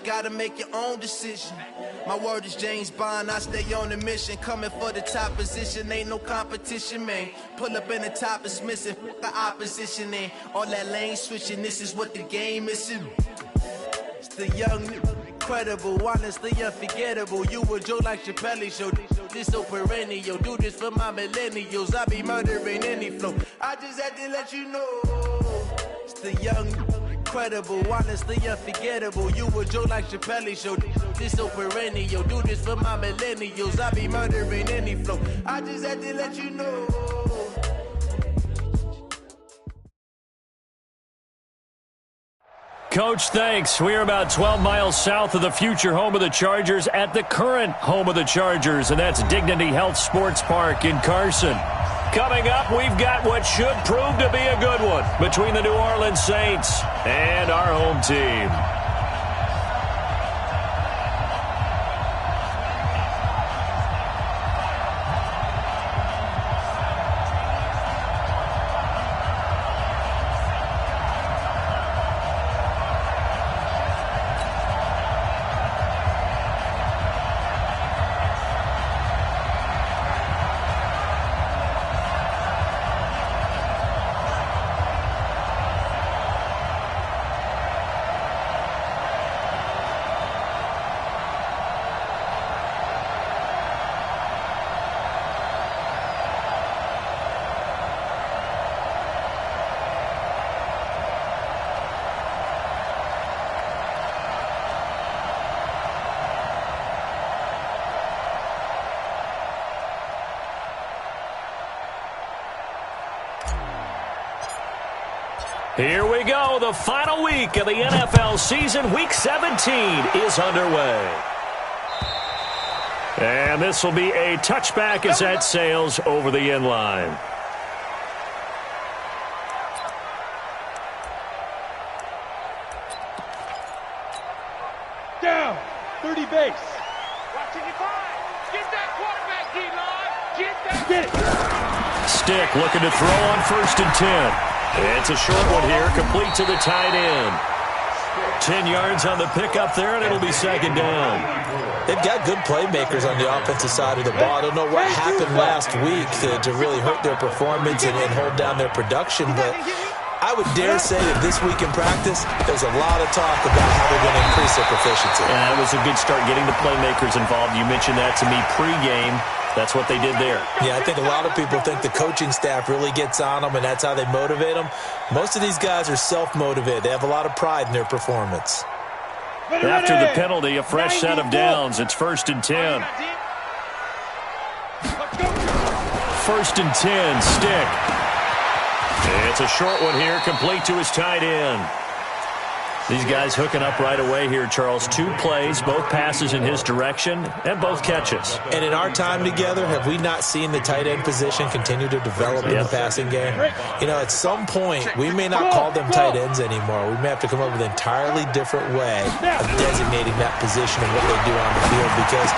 Gotta make your own decision. My word is James Bond, I stay on the mission. Coming for the top position, ain't no competition, man. Pull up in the top is missing, the opposition in. All that lane switching, this is what the game is. It's the young, incredible, honestly unforgettable. You a Joe like Chappelle show. This so perennial, do this for my millennials. I be murdering any flow. I just had to let you know. It's the young, incredible, honestly unforgettable. You a Joe like Chappelle show. This so perennial, do this for my millennials. I be murdering any flow. I just had to let you know. Coach, thanks. We are about 12 miles south of the future home of the Chargers at the current home of the Chargers, and that's Dignity Health Sports Park in Carson. Coming up, we've got what should prove to be a good one between the New Orleans Saints and our home team. Here we go. The final week of the NFL season. Week 17 is underway. And this will be a touchback as that sails over the end line. Down. 30 base. Watching you find. Get that quarterback, D-line. Get that. Get it. Stick looking to throw on 1st and 10. It's a short one here, complete to the tight end. 10 yards on the pickup there, and it'll be 2nd down. They've got good playmakers on the offensive side of the ball. I don't know what happened last week to really hurt their performance and hold down their production, but I would dare say that this week in practice, there's a lot of talk about how they're going to increase their proficiency. And that was a good start getting the playmakers involved. You mentioned that to me pregame. That's what they did there. Yeah, I think a lot of people think the coaching staff really gets on them, and that's how they motivate them. Most of these guys are self-motivated. They have a lot of pride in their performance. After the penalty, a fresh set of downs. It's 1st and 10. 1st and 10, Stick. It's a short one here, complete to his tight end. These guys hooking up right away here, Charles. 2 plays, both passes in his direction, and both catches. And in our time together, have we not seen the tight end position continue to develop in the passing game? You know, at some point, we may not call them tight ends anymore. We may have to come up with an entirely different way of designating that position and what they do on the field. Because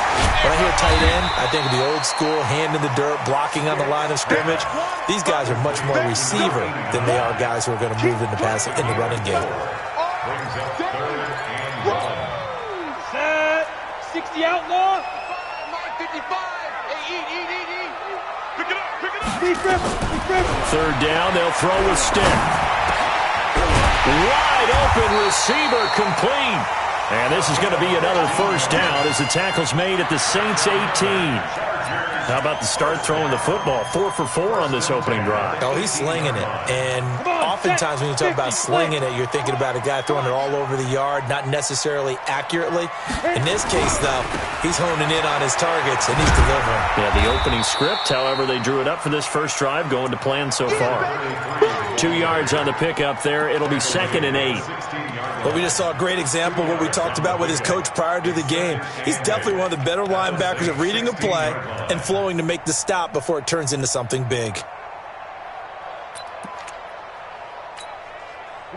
when I hear tight end, I think of the old school, hand in the dirt, blocking on the line of scrimmage. These guys are much more receiver than they are guys who are going to move in the passing, in the running game. Set. 60 outlaw. 55. Hey, Pick it up. Deep rip. 3rd down, they'll throw with Stick. Wide open receiver, complete. And this is going to be another 1st down as the tackle's made at the Saints 18. How about the start throwing the football? 4 for 4 on this opening drive. Oh, he's slinging it. And oftentimes when you talk about slinging it, you're thinking about a guy throwing it all over the yard, not necessarily accurately. In this case, though, he's honing in on his targets, and he's delivering. Yeah, the opening script, however, they drew it up for this first drive, going to plan so far. 2 yards on the pickup there. It'll be 2nd and 8. Well, we just saw a great example of what we talked about with his coach prior to the game. He's definitely one of the better linebackers at reading a play and flowing to make the stop before it turns into something big.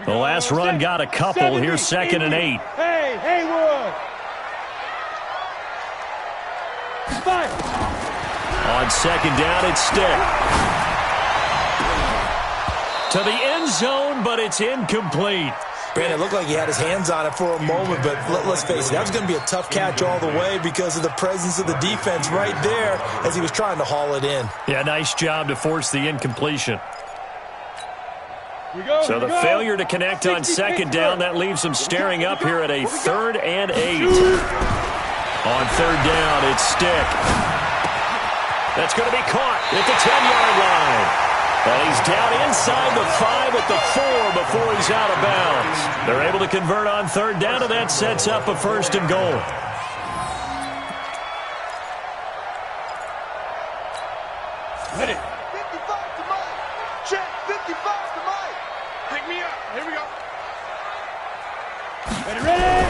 The last run got a couple. Here's 2nd and 8. Hey, Haywood. 5. On 2nd down, it's Stick. To the end zone, but it's incomplete. Brandon, it looked like he had his hands on it for a moment, but let's face it, that was going to be a tough catch all the way because of the presence of the defense right there as he was trying to haul it in. Yeah, nice job to force the incompletion. So the failure to connect on second down, that leaves them staring up here at a 3rd and 8. On 3rd down, it's Stick. That's going to be caught at the 10-yard line. And he's down inside the 5 at the 4 before he's out of bounds. They're able to convert on 3rd down, and that sets up a 1st and goal. Hit it. 55 to Mike. Check. 55 to Mike. Pick me up. Here we go. Ready.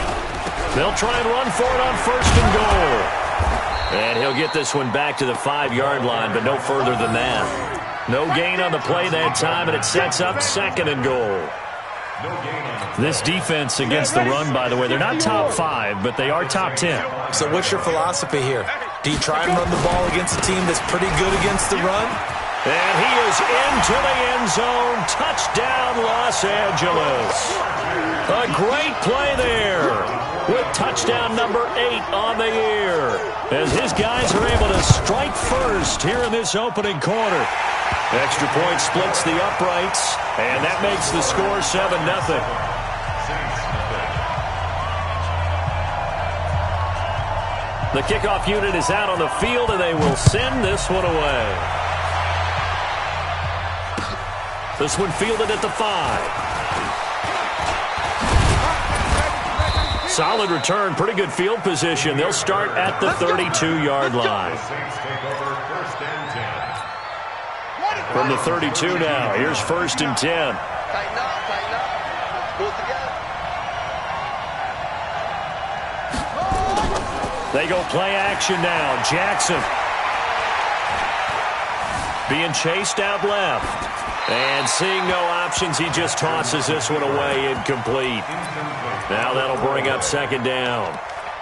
They'll try and run for it on 1st and goal. And he'll get this one back to the 5-yard line, but no further than that. No gain on the play that time, and it sets up 2nd and goal. This defense against the run, by the way, they're not top 5, but they are top 10. So what's your philosophy here? Do you try and run the ball against a team that's pretty good against the run? And he is into the end zone. Touchdown, Los Angeles. A great play there with touchdown number 8 on the year as his guys are able to strike first here in this opening quarter. Extra point splits the uprights, and that makes the score 7-0. The kickoff unit is out on the field, and they will send this one away. This one fielded at the 5. Solid return, pretty good field position. They'll start at the 32-yard line. From the 32 now, here's 1st and 10. Tighten up. Pull together. They go play action now. Jackson being chased out left. And seeing no options, he just tosses this one away, incomplete. Now that'll bring up 2nd down.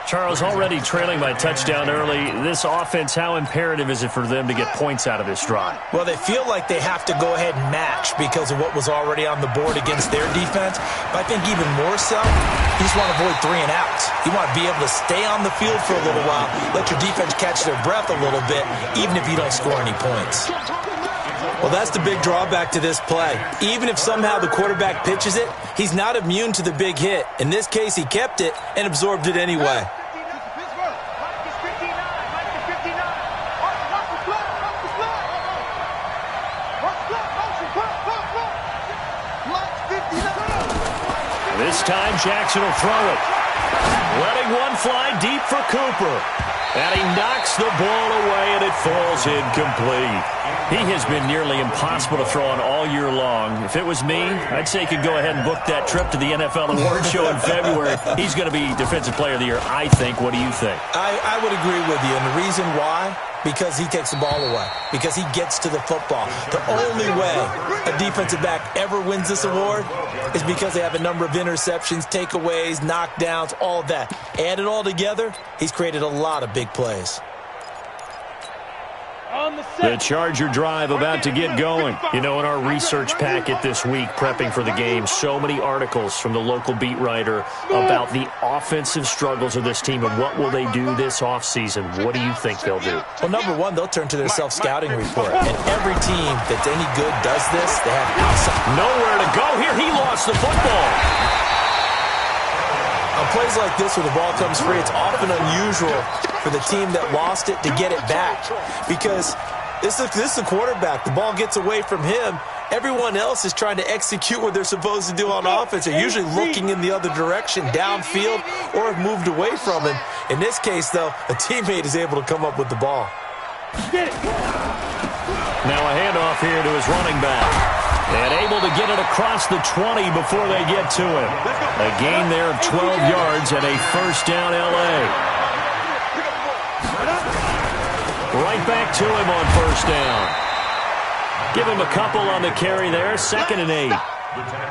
Charles, already trailing by touchdown early. This offense, how imperative is it for them to get points out of this drive? Well, they feel like they have to go ahead and match because of what was already on the board against their defense. But I think even more so, you just want to avoid 3 and outs. You want to be able to stay on the field for a little while, let your defense catch their breath a little bit, even if you don't score any points. Well, that's the big drawback to this play. Even if somehow the quarterback pitches it, he's not immune to the big hit. In this case, he kept it and absorbed it anyway. This time, Jackson will throw it. Letting one fly deep for Cooper. And he knocks the ball away, and it falls incomplete. He has been nearly impossible to throw on all year long. If it was me, I'd say he could go ahead and book that trip to the NFL Award Show in February. He's going to be Defensive Player of the Year, I think. What do you think? I would agree with you, and the reason why? Because he takes the ball away. Because he gets to the football. The only way a defensive back ever wins this award is because they have a number of interceptions, takeaways, knockdowns, all that. Add it all together, he's created a lot of big plays. The Charger drive about to get going. You know, in our research packet this week, prepping for the game, so many articles from the local beat writer about the offensive struggles of this team and what will they do this offseason. What do you think they'll do? Well, number one, they'll turn to their self-scouting report. And every team that's any good does this. They have outside. Nowhere to go here. He lost the football. On plays like this where the ball comes free, it's often unusual for the team that lost it to get it back because this is the quarterback. The ball gets away from him. Everyone else is trying to execute what they're supposed to do on offense. They're usually looking in the other direction, downfield, or have moved away from him. In this case, though, a teammate is able to come up with the ball. Now a handoff here to his running back. And able to get it across the 20 before they get to him. A gain there of 12 yards and a first down L.A. Right back to him on first down. Give him a couple on the carry there. 2nd and 8.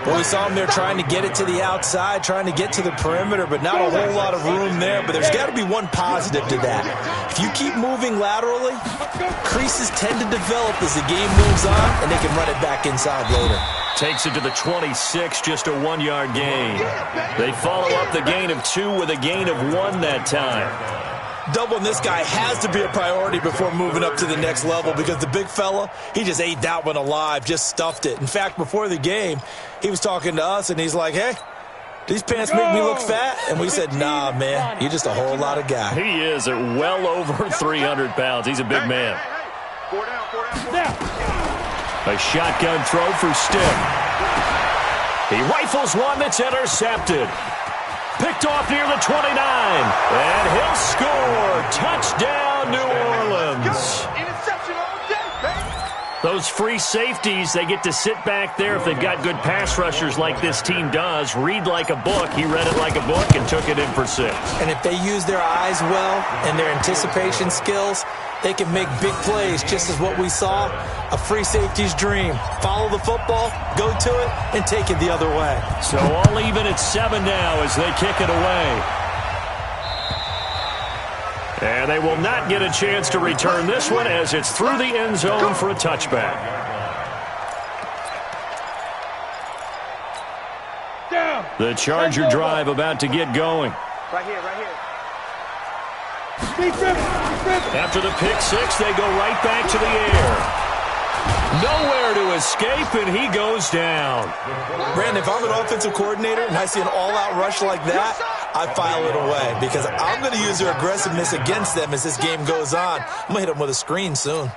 Well, we saw him there trying to get it to the outside, trying to get to the perimeter, but not a whole lot of room there. But there's got to be one positive to that. If you keep moving laterally, creases tend to develop as the game moves on, and they can run it back inside later. Takes it to the 26, just a 1-yard gain. They follow up the gain of 2 with a gain of 1 that time. Doubling this guy has to be a priority before moving up to the next level because the big fella, he just ate that one alive, just stuffed it. In fact, before the game, he was talking to us, and he's like, hey, these pants make me look fat? And we said, nah, man, you're just a whole lot of guy. He is at well over 300 pounds. He's a big man. 4 down. A shotgun throw for Stick. He rifles one that's intercepted. Picked off near the 29. And he'll score. Touchdown, New Orleans. Interception all day, baby. Those free safeties, they get to sit back there if they've got good pass rushers like this team does. Read like a book. He read it like a book and took it in for 6. And if they use their eyes well and their anticipation skills, they can make big plays, just as what we saw, a free safety's dream. Follow the football, go to it, and take it the other way. So all even at 7 now as they kick it away. And they will not get a chance to return this one as it's through the end zone for a touchback. The Charger drive about to get going. Right here, right here. After the pick 6, they go right back to the air. Nowhere to escape, and he goes down. Brandon, if I'm an offensive coordinator and I see an all-out rush like that, I file it away because I'm going to use their aggressiveness against them as this game goes on. I'm going to hit them with a screen soon.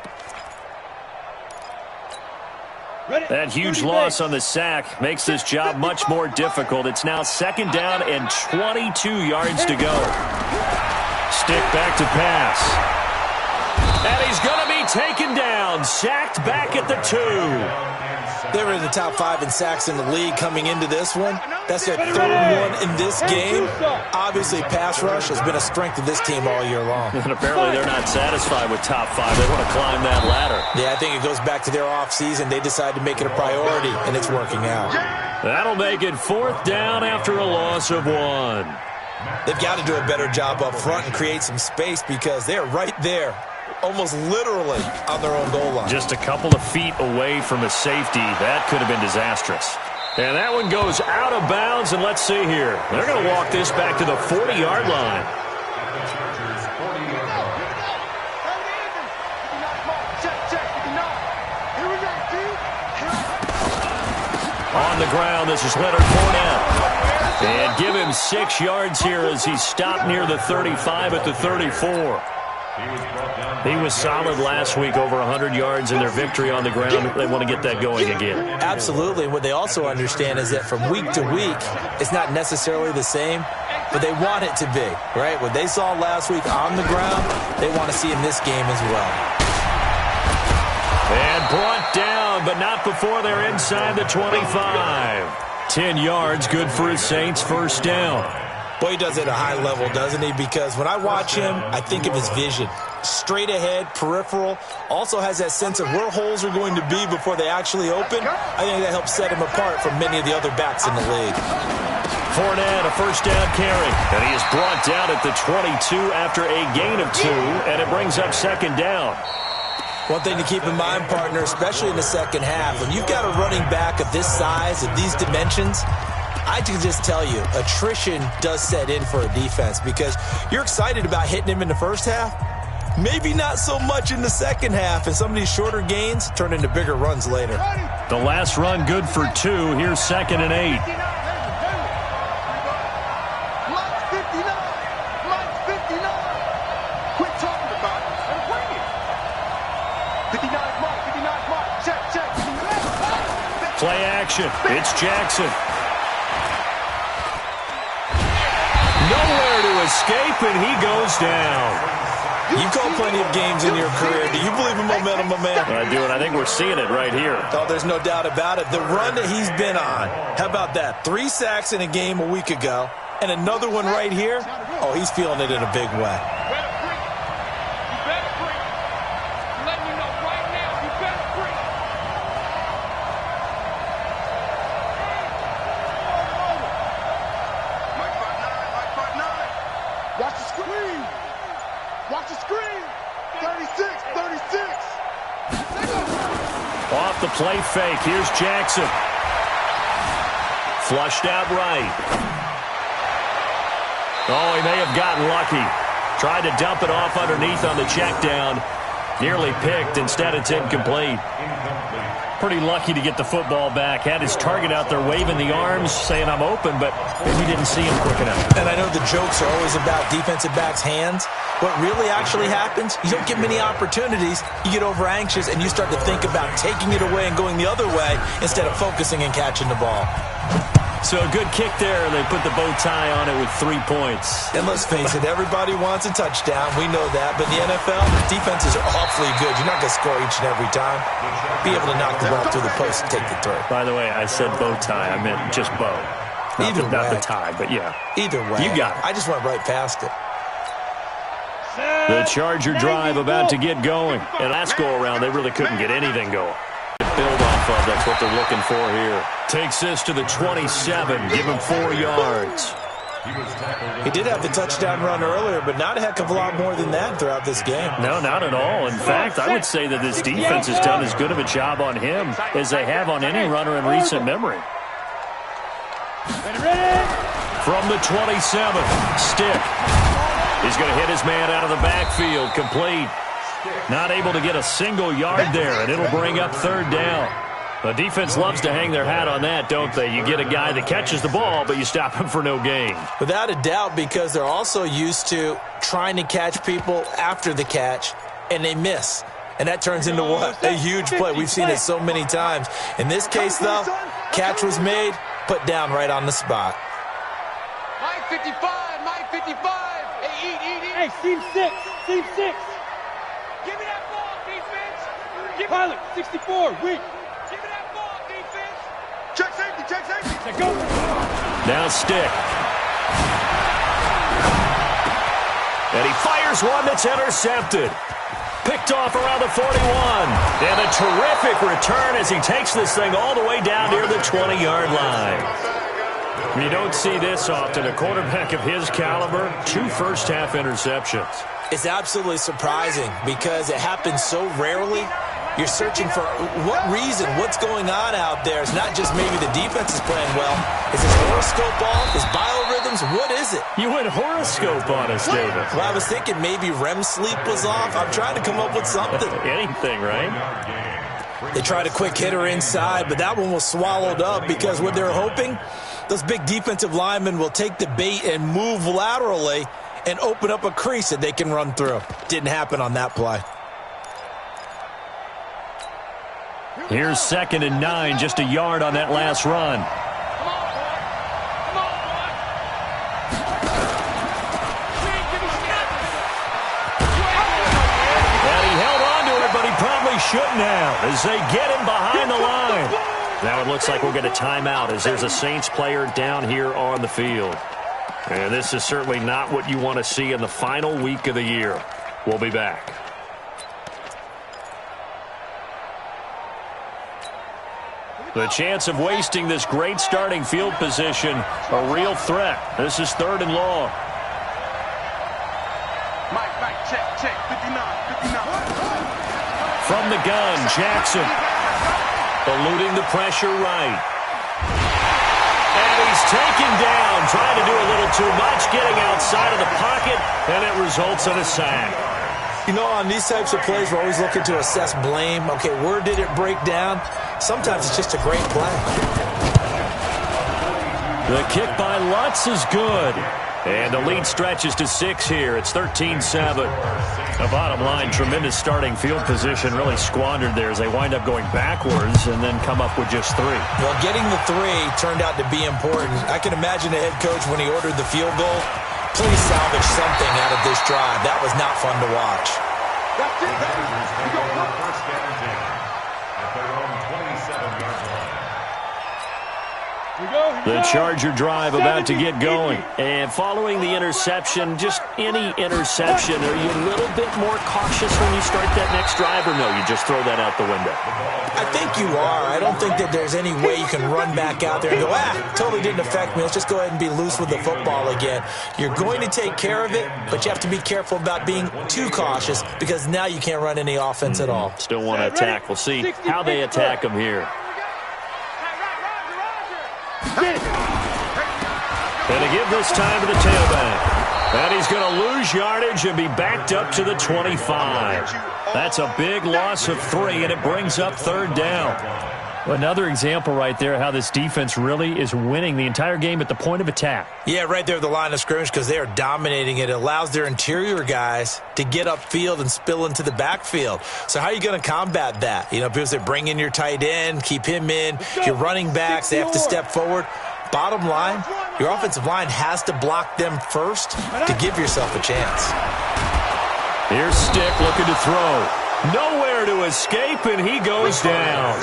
That huge loss on the sack makes this job much more difficult. It's now 2nd down and 22 yards to go. Stick back to pass. And he's going to be taken down. Sacked back at the 2. They were in the top 5 in sacks in the league coming into this one. That's their 3rd one in this game. Obviously, pass rush has been a strength of this team all year long. And apparently they're not satisfied with top 5. They want to climb that ladder. Yeah, I think it goes back to their offseason. They decided to make it a priority, and it's working out. That'll make it 4th down after a loss of 1. They've got to do a better job up front and create some space because they're right there, almost literally on their own goal line. Just a couple of feet away from a safety. That could have been disastrous. And that one goes out of bounds, and let's see here. They're going to walk this back to the 40-yard line. On the ground, this is Leonard Fournette. And give him 6 yards here as he's stopped near the 35 at the 34. He was solid last week, over 100 yards in their victory on the ground. They want to get that going again. Absolutely. What they also understand is that from week to week, it's not necessarily the same, but they want it to be, right? What they saw last week on the ground, they want to see in this game as well. And brought down, but not before they're inside the 25. 10 yards, good for his Saints, 1st down. Boy, he does it at a high level, doesn't he? Because when I watch him, I think of his vision. Straight ahead, peripheral, also has that sense of where holes are going to be before they actually open. I think that helps set him apart from many of the other backs in the league. Fournette, a 1st down carry. And he is brought down at the 22 after a gain of 2, and it brings up 2nd down. One thing to keep in mind, partner, especially in the second half, when you've got a running back of this size, of these dimensions, I can just tell you, attrition does set in for a defense because you're excited about hitting him in the first half, maybe not so much in the second half, and some of these shorter gains turn into bigger runs later. The last run good for 2. Here's 2nd and 8. Play action. It's Jackson. Nowhere to escape, and he goes down. You've called plenty of games in your career. Do you believe in momentum, my man? I do, and I think we're seeing it right here. Oh, there's no doubt about it. The run that he's been on, how about that? 3 sacks in a game a week ago, and another one right here. Oh, he's feeling it in a big way. Watch the screen. 36. Off the play fake. Here's Jackson. Flushed out right. Oh, he may have gotten lucky. Tried to dump it off underneath on the check down. Nearly picked. Instead, it's incomplete. Pretty lucky to get the football back. Had his target out there waving the arms, saying, I'm open, but maybe didn't see him quick enough. And I know the jokes are always about defensive backs' hands. What really actually happens, you don't get many opportunities. You get over anxious, and you start to think about taking it away and going the other way instead of focusing and catching the ball. So a good kick there. They put the bow tie on it with 3 points. And let's face it, everybody wants a touchdown. We know that. But in the NFL, defenses are awfully good. You're not going to score each and every time. Be able to knock the ball through the post and take the throw. By the way, I said bow tie. I meant just bow. Not the tie, but yeah. Either way. You got it. I just went right past it. The Charger drive about to get going. And last go-around, they really couldn't get anything going. Build off of, that's what they're looking for here. Takes this to the 27, give him 4 yards. He did have the touchdown run earlier, but not a heck of a lot more than that throughout this game. No, not at all. In fact, I would say that this defense has done as good of a job on him as they have on any runner in recent memory. From the 27, Stick. He's going to hit his man out of the backfield, complete. Not able to get a single yard there, and it'll bring up 3rd down. The defense loves to hang their hat on that, don't they? You get a guy that catches the ball, but you stop him for no gain. Without a doubt, because they're also used to trying to catch people after the catch, and they miss. And that turns into what? A huge play. We've seen it so many times. In this case, though, catch was made, put down right on the spot. Mike 55, Mike 55. Hey, eat. Hey, team 6, team 6. Give me that ball, defense. Pilot, 64, weak. Give me that ball, defense. Check safety. Check go. Now Stick. And he fires one that's intercepted. Picked off around the 41. And a terrific return as he takes this thing all the way down near the 20-yard line. You don't see this often. A quarterback of his caliber, 2 first-half interceptions. It's absolutely surprising because it happens so rarely. You're searching for what reason, what's going on out there. It's not just maybe the defense is playing well. Is his horoscope off? His biorhythms? What is it? You went horoscope on us, David. Well, I was thinking maybe REM sleep was off. I'm trying to come up with something. Anything, right? They tried a quick hitter inside, but that one was swallowed up because what they're hoping, those big defensive linemen will take the bait and move laterally and open up a crease that they can run through. Didn't happen on that play. Here's 2nd and 9, just a yard on that last run. And he held on to it, but he probably shouldn't have as they get him behind the line. Now it looks like we'll get a timeout as there's a Saints player down here on the field. And this is certainly not what you want to see in the final week of the year. We'll be back. The chance of wasting this great starting field position, a real threat. This is 3rd and long. Mike, check, 59. From the gun, Jackson. Eluding the pressure right. And he's taken down, trying to do a little too much, getting outside of the pocket, and it results in a sack. You know, on these types of plays, we're always looking to assess blame. Okay, where did it break down? Sometimes it's just a great play. The kick by Lutz is good. And the lead stretches to 6 here. It's 13-7. The bottom line, tremendous starting field position, really squandered there as they wind up going backwards and then come up with just 3. Well, getting the 3 turned out to be important. I can imagine the head coach when he ordered the field goal. Please salvage something out of this drive. That was not fun to watch. That's it, baby. You go First down and 10 at their own 27-yard line. The Charger drive about to get going. And following the interception, just any interception, are you a little bit more cautious when you start that next drive, or no, you just throw that out the window? I think you are. I don't think that there's any way you can run back out there and go, totally didn't affect me. Let's just go ahead and be loose with the football again. You're going to take care of it, but you have to be careful about being too cautious because now you can't run any offense at all. Still want to attack. We'll see how they attack them here. Get it. And to give this time to the tailback. And he's going to lose yardage and be backed up to the 25. That's a big loss of 3, and it brings up 3rd down. Another example right there how this defense really is winning the entire game at the point of attack. Yeah, right there at the line of scrimmage because they are dominating it. It allows their interior guys to get upfield and spill into the backfield. So how are you going to combat that? You know, people say bring in your tight end, keep him in. Your running backs, they have to step forward. Bottom line, your offensive line has to block them first to give yourself a chance. Here's Stick looking to throw. Nowhere to escape, and he goes down.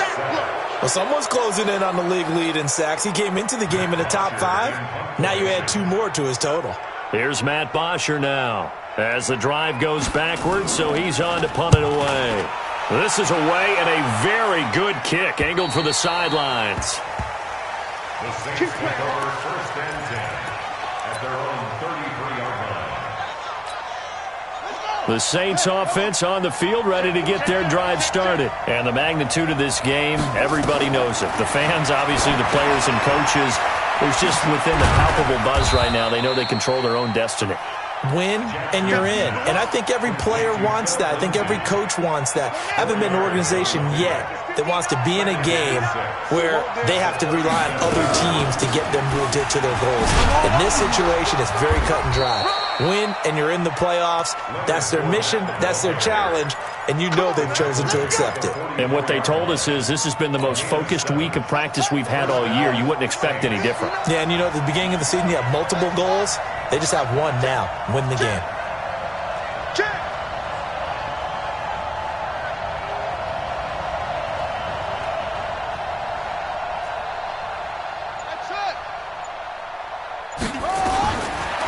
Well, someone's closing in on the league lead in sacks. He came into the game in the top 5. Now you add 2 more to his total. Here's Matt Bosher now as the drive goes backwards, so he's on to punt it away. This is away and a very good kick angled for the sidelines. The Saints take over 1st and 10 at their own 33-yard line. The Saints offense on the field ready to get their drive started. And the magnitude of this game, everybody knows it. The fans, obviously the players and coaches, there's just within the palpable buzz right now. They know they control their own destiny. Win, and you're in. And I think every player wants that. I think every coach wants that. I haven't been an organization yet that wants to be in a game where they have to rely on other teams to get them to their goals. In this situation, it's very cut and dry. Win, and you're in the playoffs. That's their mission. That's their challenge. And you know they've chosen to accept it. And what they told us is this has been the most focused week of practice we've had all year. You wouldn't expect any different. Yeah, and you know, at the beginning of the season, you have multiple goals. They just have one now. Win the game.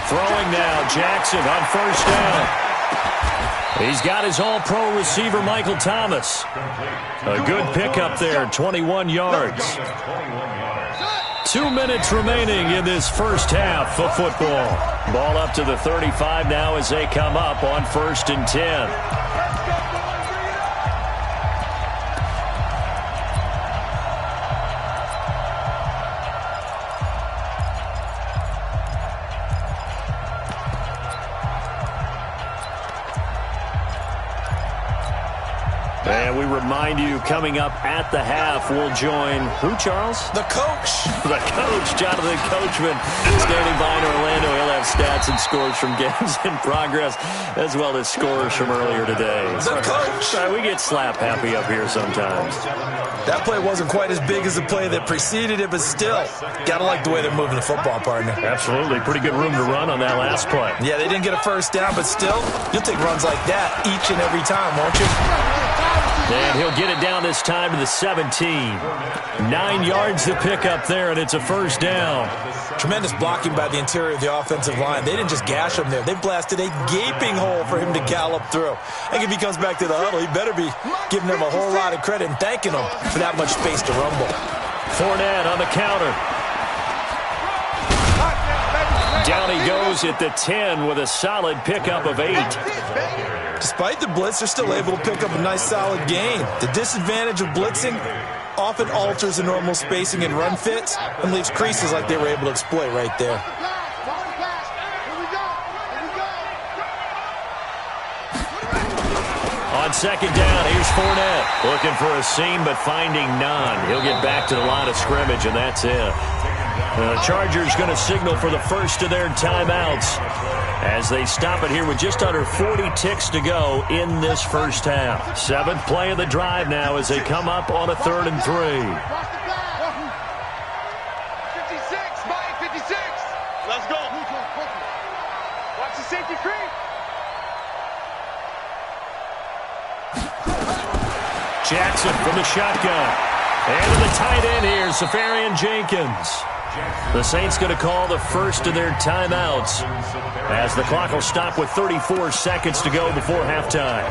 Throwing now, Jackson on 1st down. He's got his all-pro receiver, Michael Thomas. A good pickup there, 21 yards. 2 minutes remaining in this first half of football. Ball up to the 35 now as they come up on 1st and 10. And we remind you, coming up at the half, we'll join who, Charles? The coach. The coach, Jonathan Coachman, standing by in Orlando. He'll have stats and scores from games in progress, as well as scores from earlier today. The coach. We get slap happy up here sometimes. That play wasn't quite as big as the play that preceded it, but still, gotta like the way they're moving the football, partner. Absolutely. Pretty good room to run on that last play. Yeah, they didn't get a 1st down, but still, you'll take runs like that each and every time, won't you? And he'll get it down this time to the 17. 9 yards to pick up there, and it's a 1st down. Tremendous blocking by the interior of the offensive line. They didn't just gash him there. They blasted a gaping hole for him to gallop through. I think if he comes back to the huddle, he better be giving them a whole lot of credit and thanking them for that much space to rumble. Fournette on the counter. Down he goes at the 10 with a solid pickup of 8. Despite the blitz, they're still able to pick up a nice, solid gain. The disadvantage of blitzing often alters the normal spacing and run fits and leaves creases like they were able to exploit right there. On 2nd down, here's Fournette. Looking for a seam, but finding none. He'll get back to the line of scrimmage, and that's it. The Chargers going to signal for the first of their timeouts as they stop it here with just under 40 ticks to go in this first half. 7th play of the drive now as they come up on a 3rd and 3. 56, Mike, 56. Let's go. Watch the safety creep. Jackson from the shotgun. And to the tight end here, Safarian Jenkins. The Saints going to call the first of their timeouts as the clock will stop with 34 seconds to go before halftime.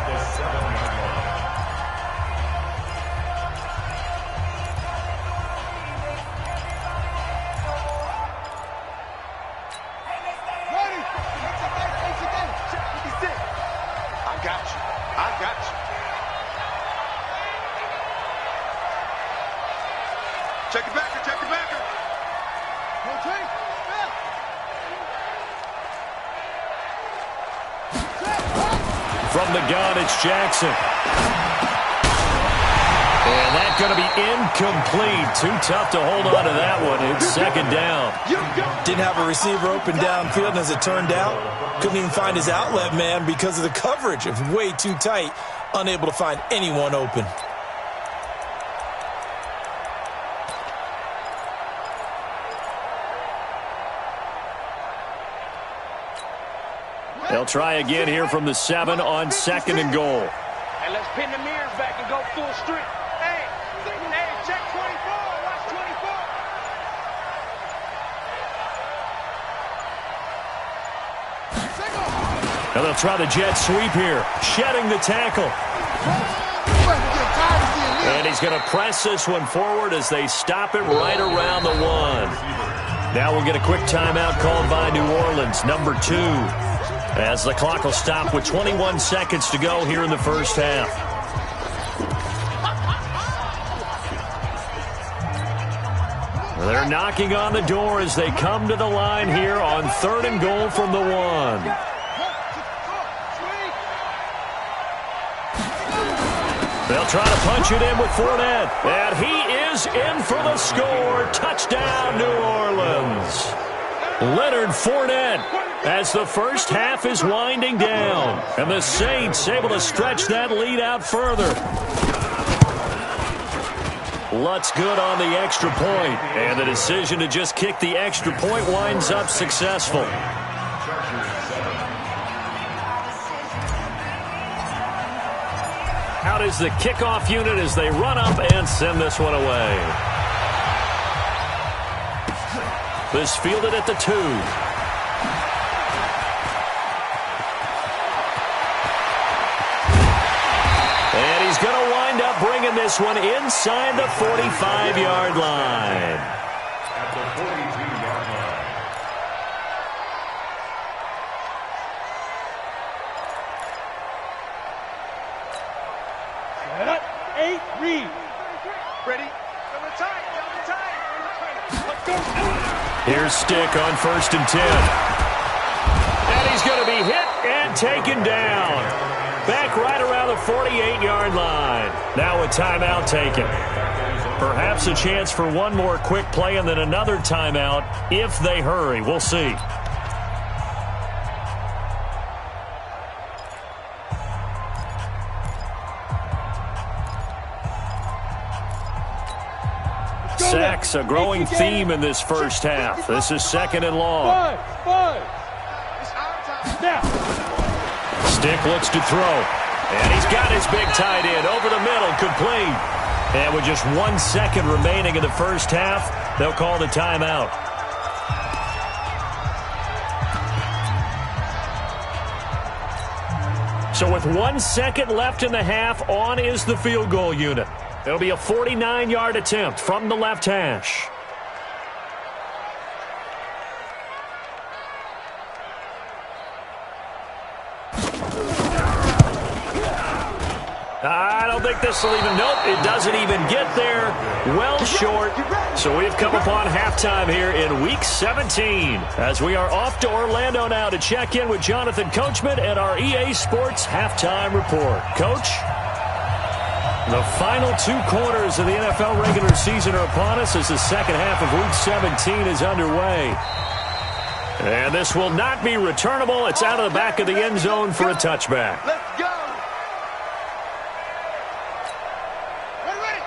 Check it back, check it back. From the gun, it's Jackson. And that's going to be incomplete. Too tough to hold on to that one. It's second down. Didn't have a receiver open downfield, and as it turned out, couldn't even find his outlet man because of the coverage. It was way too tight, unable to find anyone open. They'll try again here from the 7 on 2nd and goal. And let's pin the mirrors back and go full strength. Hey, check 24. Watch 24. Now they'll try the jet sweep here, shedding the tackle. And he's going to press this one forward as they stop it right around the 1. Now we'll get a quick timeout called by New Orleans, number 2. As the clock will stop with 21 seconds to go here in the first half. They're knocking on the door as they come to the line here on 3rd and goal from the 1. They'll try to punch it in with Fournette. And he is in for the score. Touchdown, New Orleans. Leonard Fournette as the first half is winding down. And the Saints able to stretch that lead out further. Lutz good on the extra point. And the decision to just kick the extra point winds up successful. Out is the kickoff unit as they run up and send this one away. This fielded at the 2. And he's going to wind up bringing this one inside the 45-yard line. At the 42-yard line. 8, read. Ready? Double time. Let's go. Here's Stick on 1st and 10. And he's going to be hit and taken down. Back right around the 48-yard line. Now a timeout taken. Perhaps a chance for one more quick play and then another timeout if they hurry. We'll see. Sacks, a growing theme in this first half. This is 2nd and long. 5. Snap. Stick looks to throw. And he's got his big tight end over the middle, complete. And with just 1 second remaining in the first half, they'll call the timeout. So with 1 second left in the half, on is the field goal unit. It'll be a 49-yard attempt from the left hash. I don't think this will even, nope, it doesn't even get there. Well short. So we've come upon halftime here in Week 17 as we are off to Orlando now to check in with Jonathan Coachman and our EA Sports Halftime Report. Coach? The final 2 quarters of the NFL regular season are upon us as the second half of Week 17 is underway. And this will not be returnable. It's out of the back of the end zone for a touchback. Let's go.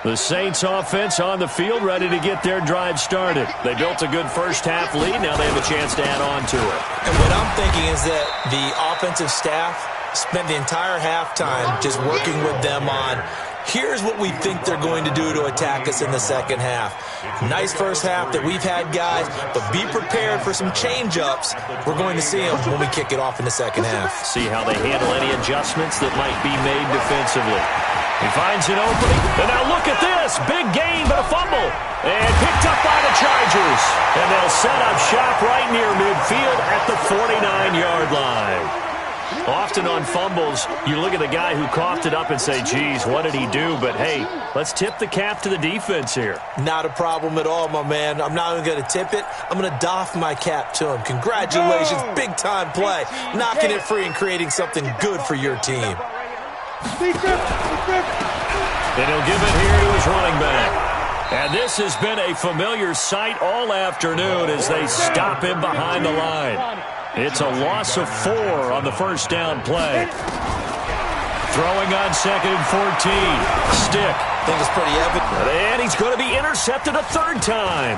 The Saints offense on the field ready to get their drive started. They built a good first half lead. Now they have a chance to add on to it. And what I'm thinking is that the offensive staff spent the entire halftime just working with them on here's what we think they're going to do to attack us in the second half. Nice first half that we've had, guys, but be prepared for some change-ups. We're going to see them when we kick it off in the second half. See how they handle any adjustments that might be made defensively. He finds an opening, and now look at this. Big gain, but a fumble. And picked up by the Chargers. And they'll set up shop right near midfield at the 49-yard line. Often on fumbles, you look at the guy who coughed it up and say, geez, what did he do? But, hey, let's tip the cap to the defense here. Not a problem at all, my man. I'm not even going to tip it. I'm going to doff my cap to him. Congratulations, big-time play. Knocking it free and creating something good for your team. And he'll give it here to his running back. And this has been a familiar sight all afternoon as they stop him behind the line. It's a loss of 4 on the first down play. Throwing on 2nd and 14. Stick. I think it's pretty evident. And he's going to be intercepted a third time.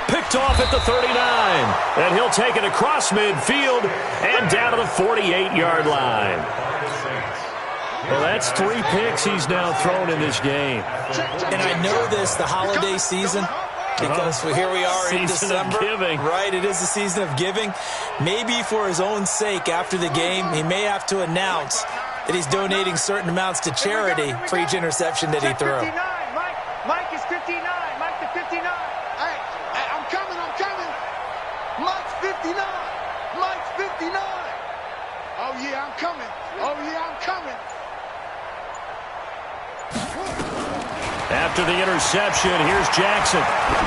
Picked off at the 39. And he'll take it across midfield and down to the 48-yard line. Well, that's 3 picks he's now thrown in this game. And I know this, the holiday season, because here we are in December. Right, it is the season of giving. Maybe for his own sake, after the game, he may have to announce that he's donating certain amounts to charity for each interception that he threw. Mike is 59. Mike the 59. Hey, I'm coming. Mike's 59. Mike's 59. Oh, yeah, I'm coming. After the interception, here's Jackson.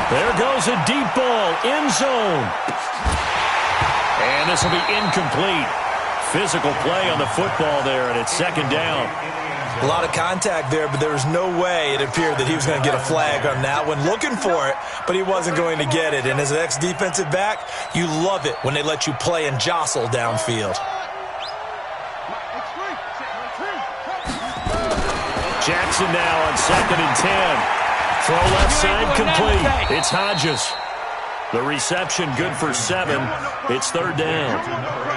There goes a deep ball, end zone. And this will be incomplete. Physical play on the football there, and it's 2nd down. A lot of contact there, but there was no way it appeared that he was going to get a flag on that one. Looking for it, but he wasn't going to get it. And as an ex-defensive back, you love it when they let you play and jostle downfield. Jackson now on 2nd and 10. Throw left side complete. It's Hodges. The reception good for 7. It's 3rd down.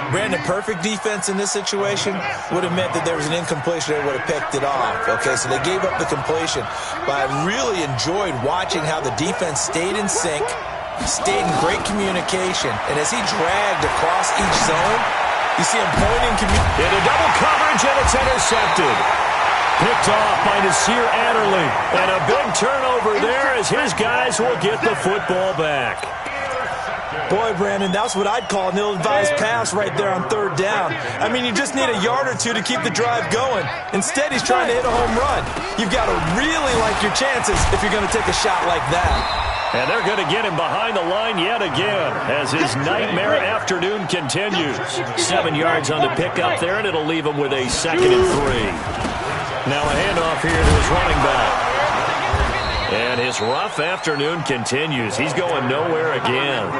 Brandon, perfect defense in this situation would have meant that there was an incompletion. They would have picked it off. Okay, so they gave up the completion. But I really enjoyed watching how the defense stayed in sync, stayed in great communication. And as he dragged across each zone, you see him pointing. Into double coverage, and it's intercepted. Picked off by Nasir Adderley. And a big turnover there as his guys will get the football back. Boy, Brandon, that's what I'd call an ill-advised pass right there on 3rd down. I mean, you just need a yard or two to keep the drive going. Instead, he's trying to hit a home run. You've got to really like your chances if you're going to take a shot like that. And they're going to get him behind the line yet again as his nightmare afternoon continues. 7 yards on the pickup there, and it'll leave him with a 2nd and 3. Now a handoff here to his running back. And his rough afternoon continues. He's going nowhere again.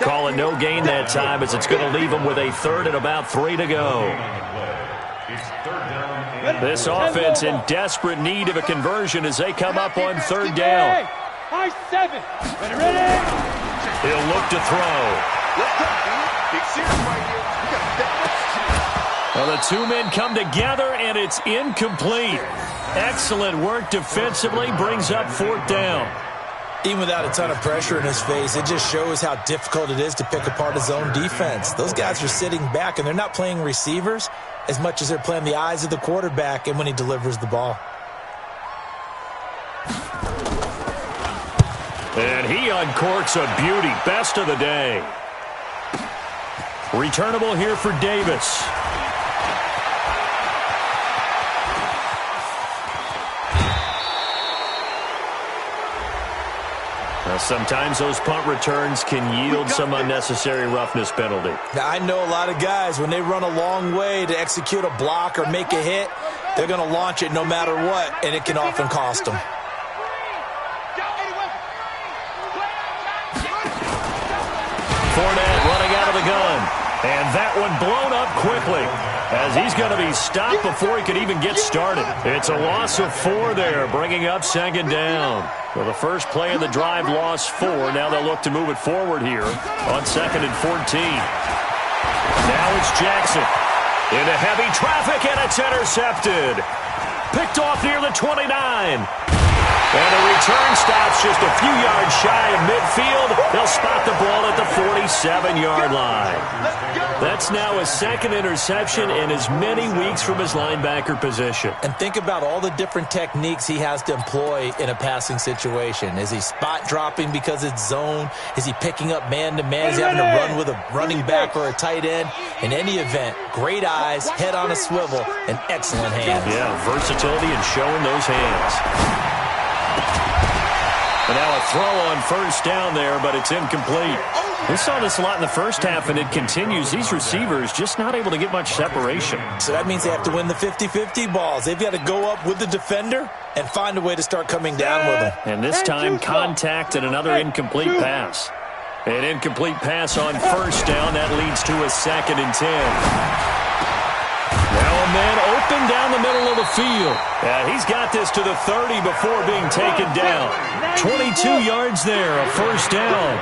Calling no gain that time as it's going to leave him with a 3rd and about 3 to go. This offense in desperate need of a conversion as they come up on 3rd down. High 7. Ready? He'll look to throw. Well, the 2 men come together, and it's incomplete. Excellent work defensively, brings up 4th down. Even without a ton of pressure in his face, it just shows how difficult it is to pick apart his own defense. Those guys are sitting back, and they're not playing receivers as much as they're playing the eyes of the quarterback and when he delivers the ball. And he uncorks a beauty. Best of the day. Returnable here for Davis. Now, sometimes those punt returns can yield some unnecessary roughness penalty. Now, I know a lot of guys, when they run a long way to execute a block or make a hit, they're going to launch it no matter what, and it can often cost them. Fournette running out of the gun. And that one blown up quickly as he's going to be stopped before he could even get started. It's a loss of 4 there, bringing up 2nd down. Well, the first play of the drive lost 4. Now they'll look to move it forward here on 2nd and 14. Now it's Jackson into heavy traffic, and it's intercepted. Picked off near the 29. And the return stops just a few yards shy of midfield. They'll spot the ball at the 47-yard line. That's now his second interception in as many weeks from his linebacker position. And think about all the different techniques he has to employ in a passing situation. Is he spot dropping because it's zone? Is he picking up man-to-man? Is he having to run with a running back or a tight end? In any event, great eyes, head on a swivel, and excellent hands. Yeah, versatility and showing those hands. And now a throw on first down there, but it's incomplete. We saw this a lot in the first half, and it continues. These receivers just not able to get much separation. So that means they have to win the 50-50 balls. They've got to go up with the defender and find a way to start coming down with them. And this time, contact and another incomplete pass. An incomplete pass on first down. That leads to a 2nd and 10. Now a man open down the middle of the field. He's got this to the 30 before being taken down. 22 yards there, a first down.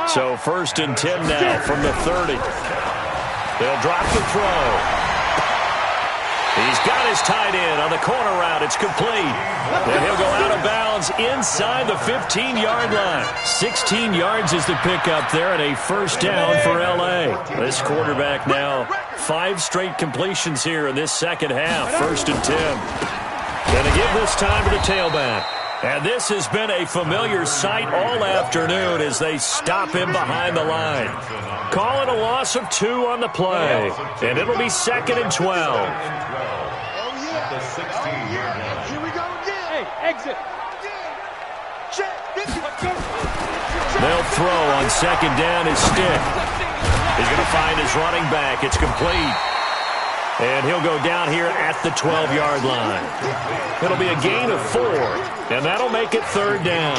So 1st and 10 now from the 30. They'll drop the throw. He's got his tight end on the corner route. It's complete. Then he'll go out of bounds inside the 15-yard line. 16 yards is the pickup there and a first down for L.A. This quarterback now 5 straight completions here in this second half. 1st and 10. Going to give this time to the tailback. And this has been a familiar sight all afternoon as they stop him behind the line. Call it a loss of 2 on the play. And it'll be 2nd and 12. Here we go again. Hey, exit. They'll throw on 2nd down his stick. He's going to find his running back. It's complete. And he'll go down here at the 12-yard line. It'll be a gain of 4, and that'll make it 3rd down.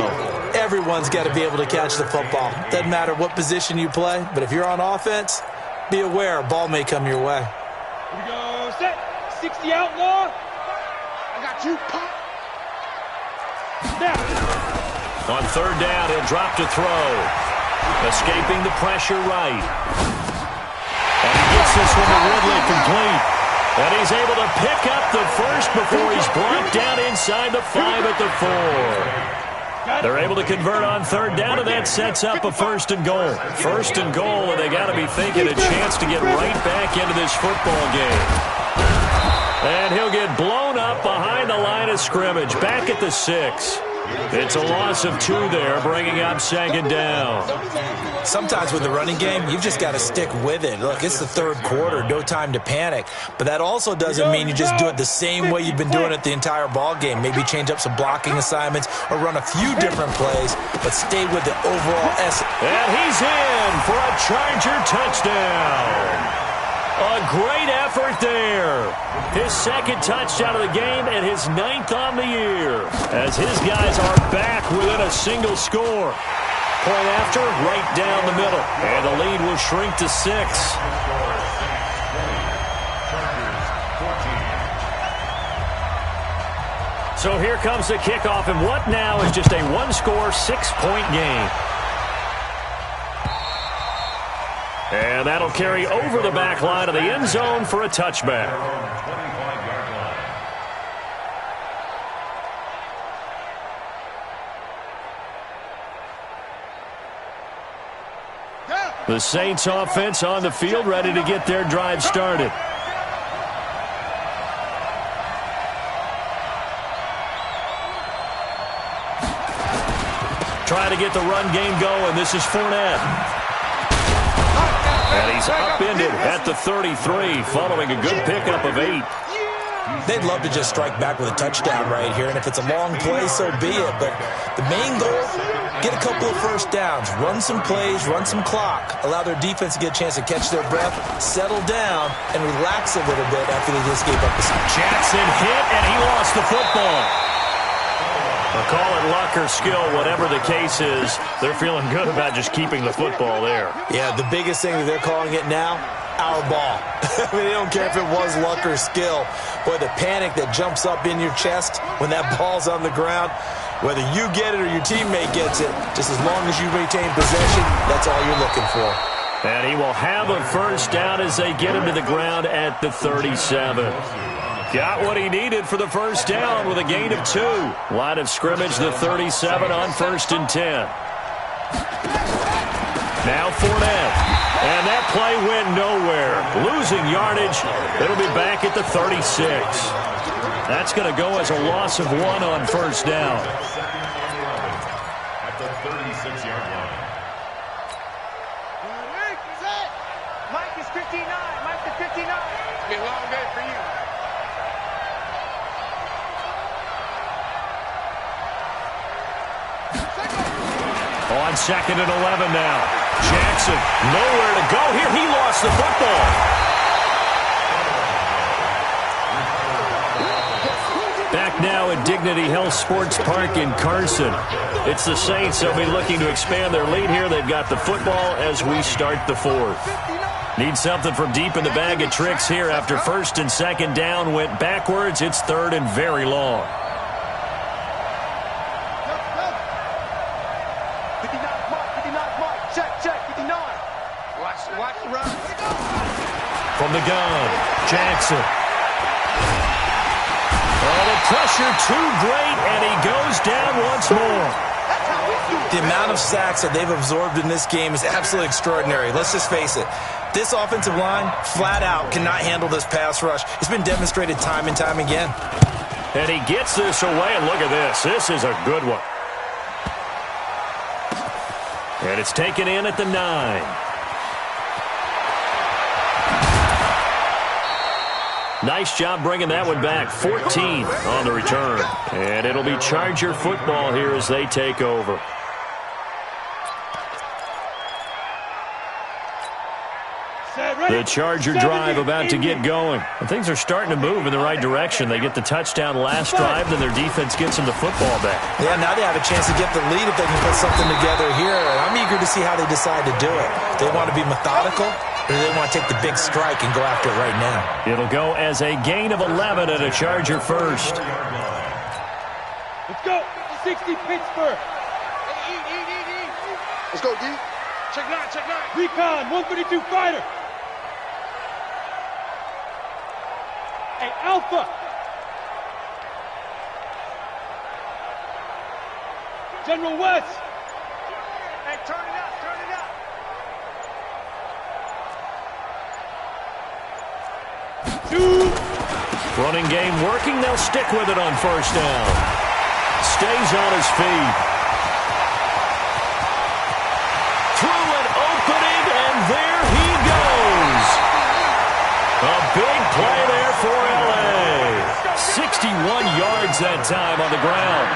Everyone's got to be able to catch the football. Doesn't matter what position you play, but if you're on offense, be aware a ball may come your way. Here we go, set. 60 outlaw. I got you. Pop. Now. On 3rd down, he'll drop to throw. Escaping the pressure right. And he gets this one to Ridley complete. And he's able to pick up the first before he's brought down inside the 5 at the 4. They're able to convert on 3rd down, and that sets up a 1st and goal. 1st and goal, and they got to be thinking a chance to get right back into this football game. And he'll get blown up behind the line of scrimmage, back at the 6. It's a loss of 2 there, bringing up 2nd down. Sometimes with the running game, you've just got to stick with it. Look, it's the 3rd quarter, no time to panic. But that also doesn't mean you just do it the same way you've been doing it the entire ball game. Maybe change up some blocking assignments or run a few different plays, but stay with the overall essence. And he's in for a Charger touchdown. A great effort there. His 2nd touchdown of the game and his 9th on the year. As his guys are back within a single score. Point after, right down the middle. And the lead will shrink to 6. So here comes the kickoff, and what now is just a 1-score, 6-point game. And that'll carry over the back line of the end zone for a touchback. The Saints offense on the field, ready to get their drive started. Trying to get the run game going. This is Fournette. And he's upended at the 33, following a good pickup of 8. They'd love to just strike back with a touchdown right here, and if it's a long play, so be it. But the main goal, get a couple of first downs, run some plays, run some clock, allow their defense to get a chance to catch their breath, settle down, and relax a little bit after they just gave up the side. Jackson hit, and he lost the football. I'll call it luck or skill, whatever the case is. They're feeling good about just keeping the football there. Yeah, the biggest thing that they're calling it now, our ball. I mean, they don't care if it was luck or skill. Boy, the panic that jumps up in your chest when that ball's on the ground, whether you get it or your teammate gets it, just as long as you retain possession, that's all you're looking for. And he will have a first down as they get him to the ground at the 37. Got what he needed for the first down with a gain of 2. Line of scrimmage, the 37 on 1st and 10. Now Fournette. And that play went nowhere. Losing yardage. It'll be back at the 36. That's going to go as a loss of 1 on 1st down. At the 36-yard line. Mike is 59. Mike is 59. It's been a long day for you. On 2nd and 11 now. Jackson, nowhere to go here. He lost the football. Back now at Dignity Health Sports Park in Carson. It's the Saints. They'll be looking to expand their lead here. They've got the football as we start the 4th. Need something from deep in the bag of tricks here after 1st and 2nd down went backwards. It's 3rd and very long. Watch the run. From the gun, Jackson. Oh, the pressure too great, and he goes down once more. The amount of sacks that they've absorbed in this game is absolutely extraordinary. Let's just face it. This offensive line, flat out, cannot handle this pass rush. It's been demonstrated time and time again. And he gets this away, and look at this. This is a good one. And it's taken in at the 9. Nice job bringing that one back. 14 on the return. And it'll be Charger football here as they take over. The Charger drive about to get going. And things are starting to move in the right direction. They get the touchdown last drive, then their defense gets them the football back. Yeah, now they have a chance to get the lead if they can put something together here. And I'm eager to see how they decide to do it. They want to be methodical, or do they want to take the big strike and go after it right now? It'll go as a gain of 11 and a Charger first. Let's go. 60 Pittsburgh. Hey, eat. Let's go, D. Check 9. Recon, 132 fighter. Hey, Alpha. General West. Hey, turn it up. Running game working. They'll stick with it on 1st down. Stays on his feet. Through an opening, and there he goes. A big play there for L.A. 61 yards that time on the ground.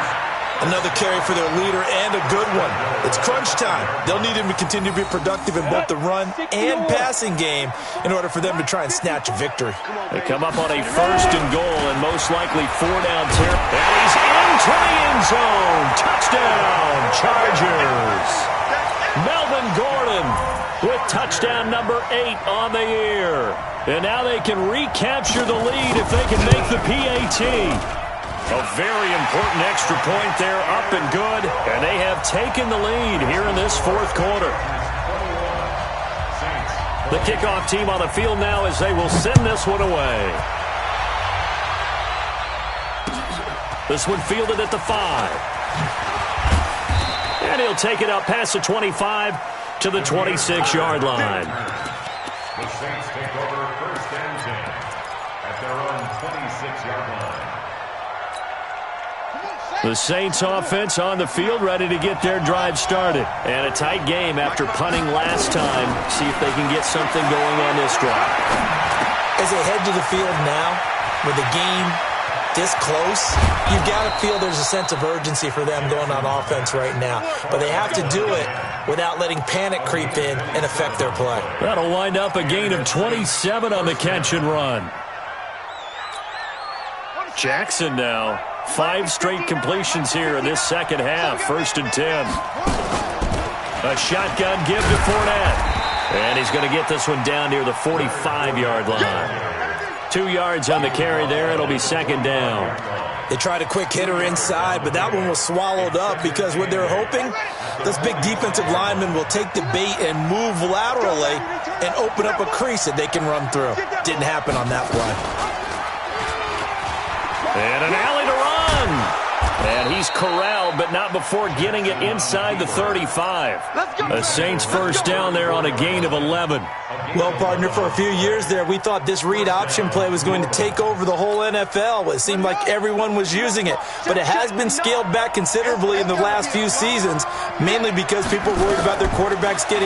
Another carry for their leader and a good one. It's crunch time. They'll need him to continue to be productive in both the run and passing game in order for them to try and snatch a victory. They come up on a 1st and goal and most likely 4-down territory. And he's into the end zone. Touchdown, Chargers. Melvin Gordon with touchdown number 8 on the year. And now they can recapture the lead if they can make the PAT. A very important extra point there, up and good, and they have taken the lead here in this 4th quarter. The kickoff team on the field now as they will send this one away. This one fielded at the 5. And he'll take it up past the 25 to the 26-yard line. The Saints take over 1st and 10 at their own 26-yard line. The Saints offense on the field, ready to get their drive started. And a tight game after punting last time. See if they can get something going on this drive. As they head to the field now, with the game this close, you've got to feel there's a sense of urgency for them going on offense right now. But they have to do it without letting panic creep in and affect their play. That'll wind up a gain of 27 on the catch and run. Jackson now. 5 straight completions here in this second half. 1st and 10. A shotgun give to Fournette. And he's going to get this one down near the 45-yard line. 2 yards on the carry there. It'll be 2nd down. They tried a quick hitter inside, but that one was swallowed up because what they're hoping, those big defensive linemen will take the bait and move laterally and open up a crease that they can run through. Didn't happen on that play. And an alley to run. And he's corralled, but not before getting it inside the 35. The Saints first down there on a gain of 11. Well, partner, for a few years there, we thought this read option play was going to take over the whole NFL. It seemed like everyone was using it. But it has been scaled back considerably in the last few seasons, mainly because people are worried about their quarterbacks getting